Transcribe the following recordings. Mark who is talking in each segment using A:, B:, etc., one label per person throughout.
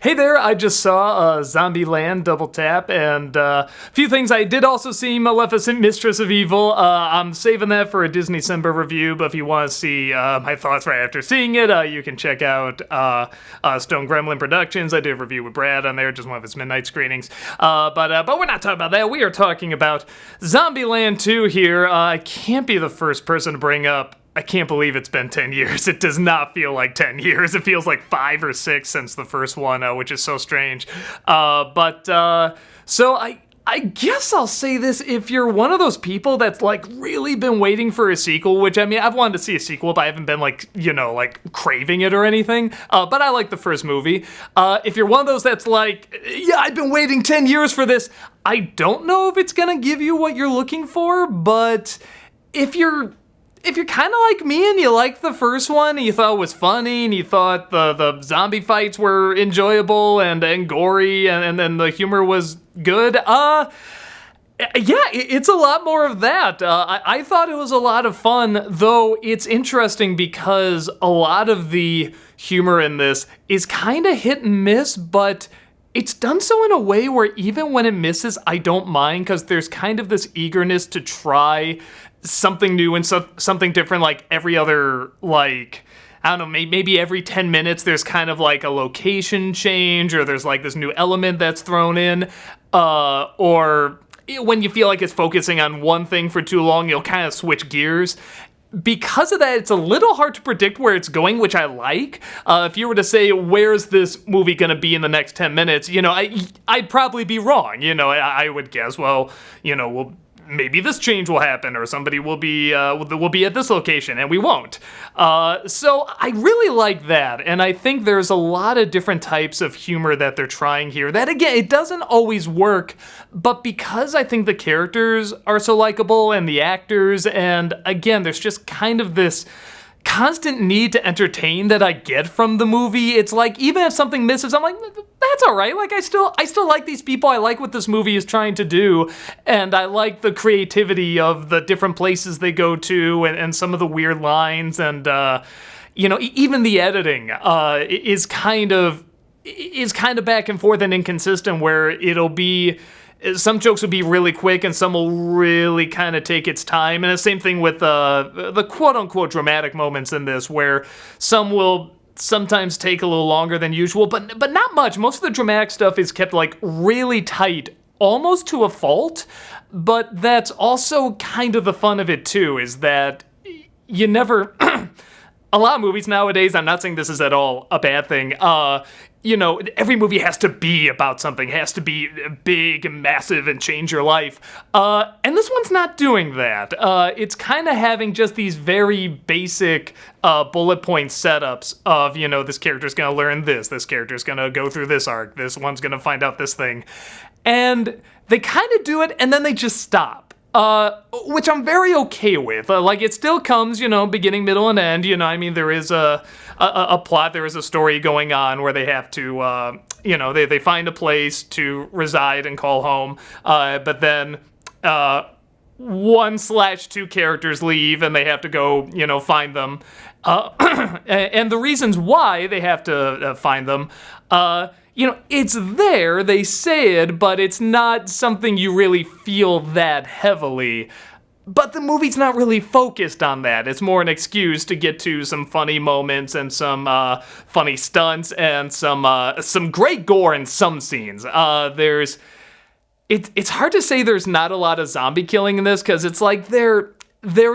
A: Hey there, I just saw Zombieland double tap, and a few things. I did also see Maleficent, Mistress of Evil. I'm saving that for a Disney Simba review, but if you want to see my thoughts right after seeing it, you can check out Stone Gremlin Productions. I did a review with Brad on there, just one of his midnight screenings. But we're not talking about that. We are talking about Zombieland 2 here. I can't be the first person to bring up I can't believe it's been 10 years. It does not feel like 10 years. It feels like 5 or 6 since the first one, which is so strange. So I guess I'll say this. If you're one of those people that's like really been waiting for a sequel, which I mean, I've wanted to see a sequel, but I haven't been like craving it or anything. But I like the first movie. If you're one of those that's like, yeah, I've been waiting 10 years for this. I don't know if it's going to give you what you're looking for, but if you're kind of like me and you liked the first one, and you thought it was funny, and you thought the zombie fights were enjoyable and gory, and then the humor was good, yeah, it's a lot more of that. I thought it was a lot of fun, though it's interesting because a lot of the humor in this is kind of hit and miss, but it's done so in a way where even when it misses, I don't mind, because there's kind of this eagerness to try something new and something different, like every other, like, I don't know, maybe every 10 minutes there's kind of like a location change, or there's like this new element that's thrown in, or when you feel like it's focusing on one thing for too long, you'll kind of switch gears. Because of that, it's a little hard to predict where it's going, which I like. If you were to say, where's this movie going to be in the next 10 minutes, I'd probably be wrong. I would guess, well, maybe this change will happen, or somebody will be at this location, and we won't. So I really like that, and I think there's a lot of different types of humor that they're trying here. That, again, it doesn't always work, but because I think the characters are so likable, and the actors, and again, there's just kind of this constant need to entertain that I get from the movie. It's like, even if something misses, I'm like, that's all right. Like, I still like these people. I like what this movie is trying to do, and I like the creativity of the different places they go to, and some of the weird lines, and even the editing is kind of back and forth and inconsistent, where it'll be, some jokes will be really quick and some will really kind of take its time. And the same thing with the quote-unquote dramatic moments in this, where some will sometimes take a little longer than usual, but not much. Most of the dramatic stuff is kept like really tight, almost to a fault. But that's also kind of the fun of it too, is that you never... A lot of movies nowadays, I'm not saying this is at all a bad thing, every movie has to be about something, has to be big and massive and change your life. And this one's not doing that. It's kind of having just these very basic bullet point setups of, this character's going to learn this character's going to go through this arc, this one's going to find out this thing. And they kind of do it, and then they just stop. Which I'm very okay with. Like, it still comes, beginning, middle, and end. There is a plot, there is a story going on where they have to, they find a place to reside and call home. But then 1/2 characters leave, and they have to go, find them. And the reasons why they have to find them, it's there, they say it, but it's not something you really feel that heavily. But the movie's not really focused on that. It's more an excuse to get to some funny moments and some funny stunts and some great gore in some scenes. It's hard to say there's not a lot of zombie killing in this, because it's like there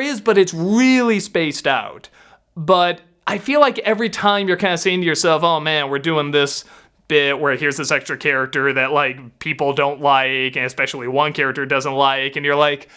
A: is, but it's really spaced out. But I feel like every time you're kind of saying to yourself, oh man, we're doing this bit where here's this extra character that like people don't like, and especially one character doesn't like, and you're like,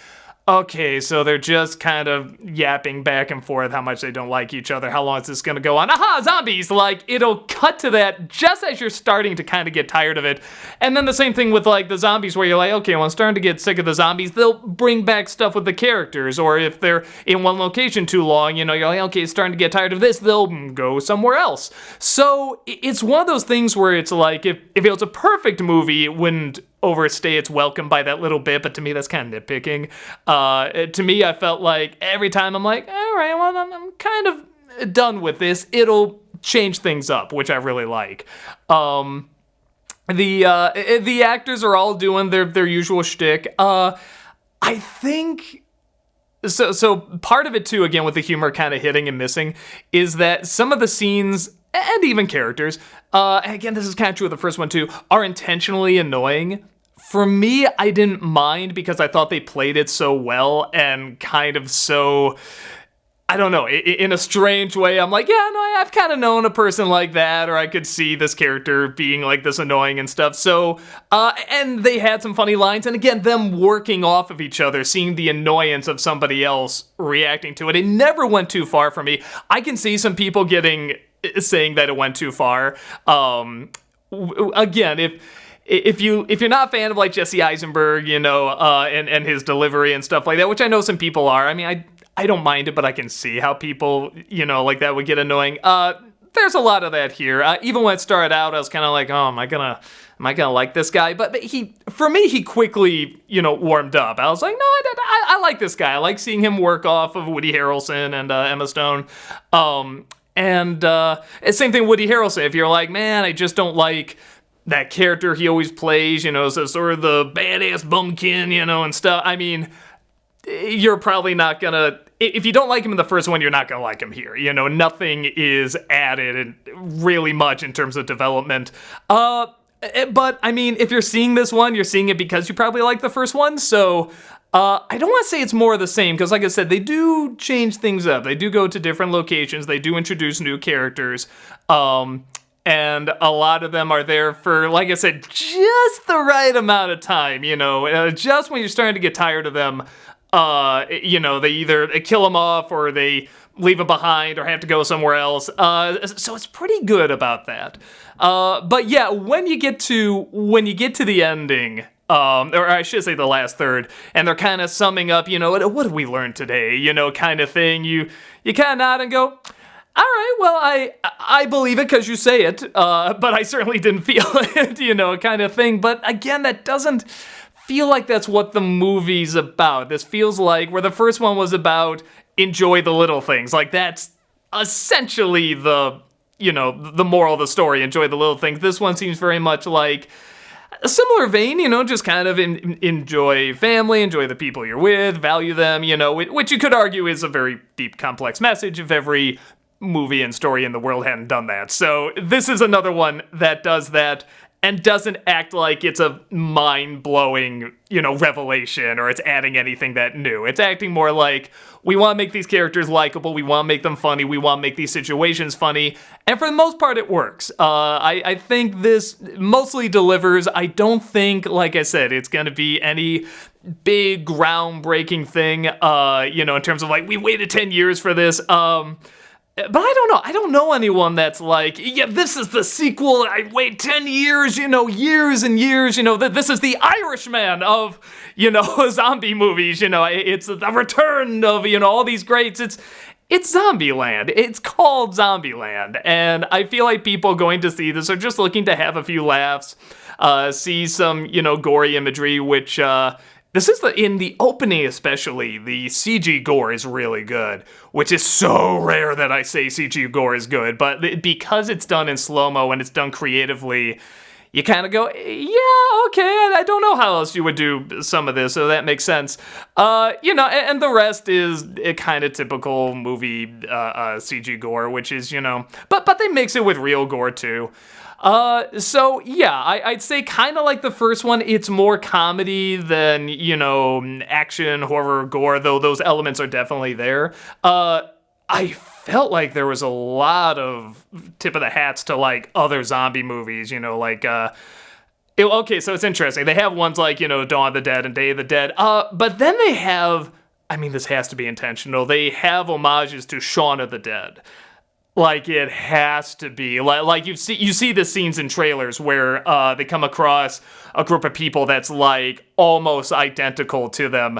A: okay, so they're just kind of yapping back and forth how much they don't like each other. How long is this going to go on? Aha, zombies! Like, it'll cut to that just as you're starting to kind of get tired of it. And then the same thing with, like, the zombies, where you're like, okay, well, I'm starting to get sick of the zombies. They'll bring back stuff with the characters. Or if they're in one location too long, you're like, okay, starting to get tired of this. They'll go somewhere else. So it's one of those things where it's like, if it was a perfect movie, it wouldn't overstay its welcome by that little bit, but to me that's kind of nitpicking. To me, I felt like every time I'm like, all right, well, I'm kind of done with this. It'll change things up, which I really like. The actors are all doing their usual shtick. I think so part of it too, again, with the humor kind of hitting and missing, is that some of the scenes and even characters, and again, this is kind of true of the first one too, are intentionally annoying. For me, I didn't mind because I thought they played it so well and kind of so, I don't know, in a strange way, I'm like, yeah, no, I've kind of known a person like that, or I could see this character being like this annoying and stuff. So, and they had some funny lines, and again, them working off of each other, seeing the annoyance of somebody else reacting to it. It never went too far for me. I can see some people saying that it went too far. Again, if you're not a fan of like Jesse Eisenberg, and his delivery and stuff like that, which I know some people are. I mean, I don't mind it, but I can see how people, like that would get annoying. There's a lot of that here. Even when it started out, I was kind of like, oh, am I gonna like this guy? But for me, he quickly, warmed up. I was like, no, I like this guy. I like seeing him work off of Woody Harrelson and Emma Stone. And same thing, Woody Harrelson. If you're like, man, I just don't like that character he always plays, so sort of the badass bumpkin, and stuff. I mean, you're probably not gonna, if you don't like him in the first one, you're not gonna like him here. Nothing is added really much in terms of development. But I mean, if you're seeing this one, you're seeing it because you probably like the first one. So I don't want to say it's more of the same, because like I said, they do change things up. They do go to different locations. They do introduce new characters. And a lot of them are there for, like I said, just the right amount of time, just when you're starting to get tired of them, they either kill them off or they leave them behind or have to go somewhere else. So it's pretty good about that. But yeah, when you get to the ending, or I should say the last third, and they're kind of summing up, what did we learn today, kind of thing, you kind of nod and go, all right, well, I believe it because you say it, but I certainly didn't feel it, kind of thing. But again, that doesn't feel like that's what the movie's about. This feels like where the first one was about enjoy the little things. Like that's essentially the moral of the story, enjoy the little things. This one seems very much like a similar vein, just kind of enjoy family, enjoy the people you're with, value them, which you could argue is a very deep, complex message if every movie and story in the world hadn't done that. So this is another one that does that and doesn't act like it's a mind-blowing, revelation or it's adding anything that new. It's acting more like we want to make these characters likable, we want to make them funny, we want to make these situations funny, and for the most part it works. I think this mostly delivers. I don't think, like I said, it's going to be any big groundbreaking thing, in terms of like we waited 10 years for this. But I don't know. I don't know anyone that's like, yeah, this is the sequel. I wait 10 years, years and years, this is the Irishman of, zombie movies, it's the return of, all these greats. It's Zombieland. It's called Zombieland. And I feel like people going to see this are just looking to have a few laughs, see some, gory imagery, which, this is in the opening especially, the CG gore is really good, which is so rare that I say CG gore is good, but because it's done in slow-mo and it's done creatively, you kind of go, yeah, okay, I don't know how else you would do some of this, so that makes sense. And the rest is a kind of typical movie CG gore, which is, but they mix it with real gore too. So yeah, I'd say kind of like the first one, it's more comedy than, action, horror, gore, though those elements are definitely there. I felt like there was a lot of tip of the hats to like other zombie movies, okay, so it's interesting. They have ones like, Dawn of the Dead and Day of the Dead, but then they have, this has to be intentional, they have homages to Shaun of the Dead. Like, it has to be. Like you see the scenes in trailers where they come across a group of people that's, like, almost identical to them.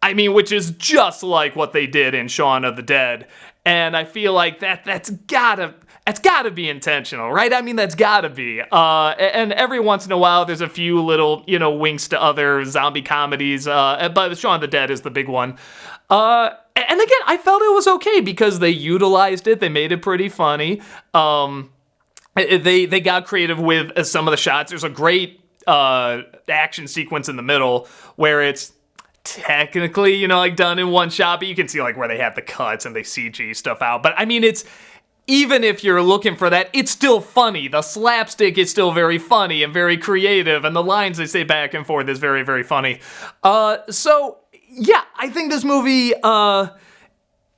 A: Which is just like what they did in Shaun of the Dead. And I feel like that's gotta be intentional, right? That's gotta be. And every once in a while, there's a few little, winks to other zombie comedies. But Shaun of the Dead is the big one. And again, I felt it was okay because they utilized it. They made it pretty funny. they got creative with some of the shots. There's a great action sequence in the middle where it's technically, like done in one shot, but you can see like where they have the cuts and they CG stuff out. But I mean, it's, even if you're looking for that, it's still funny. The slapstick is still very funny and very creative, and the lines they say back and forth is very, very funny. So yeah, I think this movie,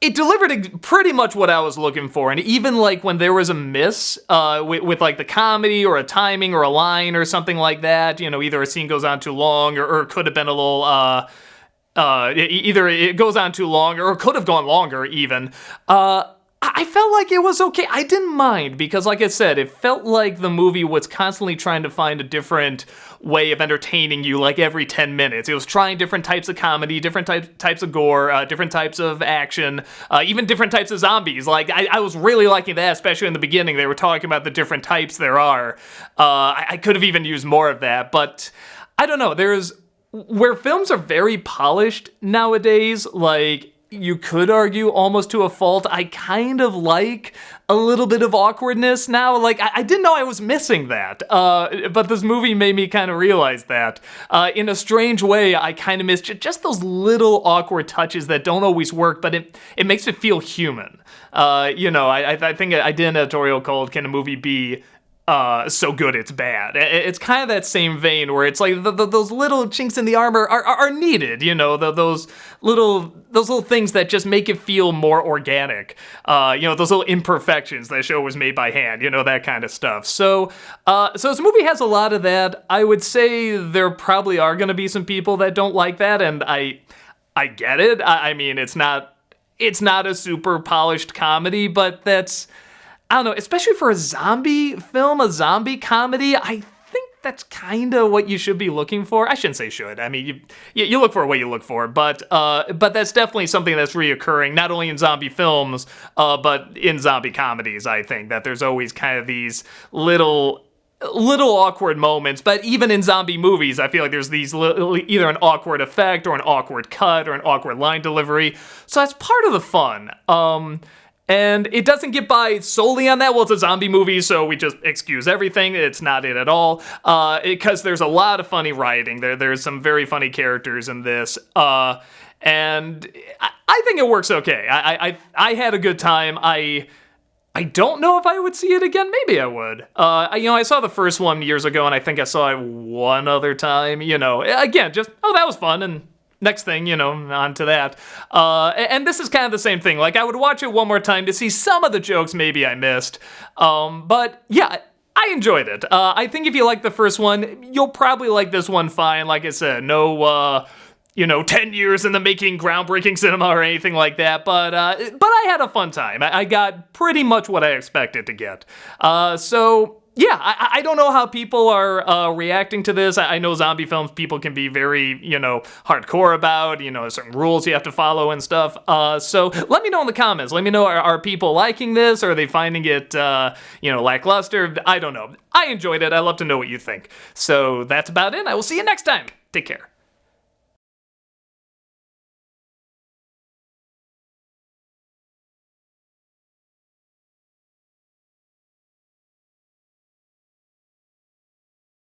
A: it delivered pretty much what I was looking for. And even like when there was a miss with like the comedy or a timing or a line or something like that, either a scene goes on too long or it could have been a little, either it goes on too long or it could have gone longer even. I felt like it was okay. I didn't mind because, like I said, it felt like the movie was constantly trying to find a different way of entertaining you, like every 10 minutes. It was trying different types of comedy, different types of gore, different types of action, even different types of zombies. Like, I was really liking that, especially in the beginning. They were talking about the different types there are. I could have even used more of that, but I don't know. Where films are very polished nowadays, like, you could argue almost to a fault, I kind of like a little bit of awkwardness now. Like, I didn't know I was missing that, but this movie made me kind of realize that. In a strange way, I kind of miss just those little awkward touches that don't always work, but it makes it feel human. I think I did an editorial called "Can a Movie Be so good it's bad?" It's kind of that same vein where it's like those little chinks in the armor are needed, those little things that just make it feel more organic, those little imperfections that show was made by hand, that kind of stuff. So this movie has a lot of that. I would say there probably are going to be some people that don't like that, and I get it. I mean, it's not a super polished comedy, but I don't know, especially for a zombie film, a zombie comedy, I think that's kind of what you should be looking for. I shouldn't say should. I mean, you look for what you look for, but that's definitely something that's reoccurring, not only in zombie films, but in zombie comedies, I think, that there's always kind of these little awkward moments. But even in zombie movies, I feel like there's these either an awkward effect or an awkward cut or an awkward line delivery. So that's part of the fun. And it doesn't get by solely on that. Well, it's a zombie movie, so we just excuse everything. It's not it at all. Because there's a lot of funny writing. There's some very funny characters in this. And I think it works okay. I had a good time. I don't know if I would see it again. Maybe I would. I saw the first one years ago, and I think I saw it one other time. Again, just, that was fun, and next thing, on to that. And this is kind of the same thing. Like, I would watch it one more time to see some of the jokes maybe I missed. But yeah, I enjoyed it. I think if you like the first one, you'll probably like this one fine. Like I said, no, 10 years in the making, groundbreaking cinema or anything like that. But I had a fun time. I got pretty much what I expected to get. So yeah, I don't know how people are reacting to this. I know zombie films people can be very, hardcore about, certain rules you have to follow and stuff. So let me know in the comments. Let me know, are people liking this? Or are they finding it, lackluster? I don't know. I enjoyed it. I'd love to know what you think. So that's about it. I will see you next time. Take care.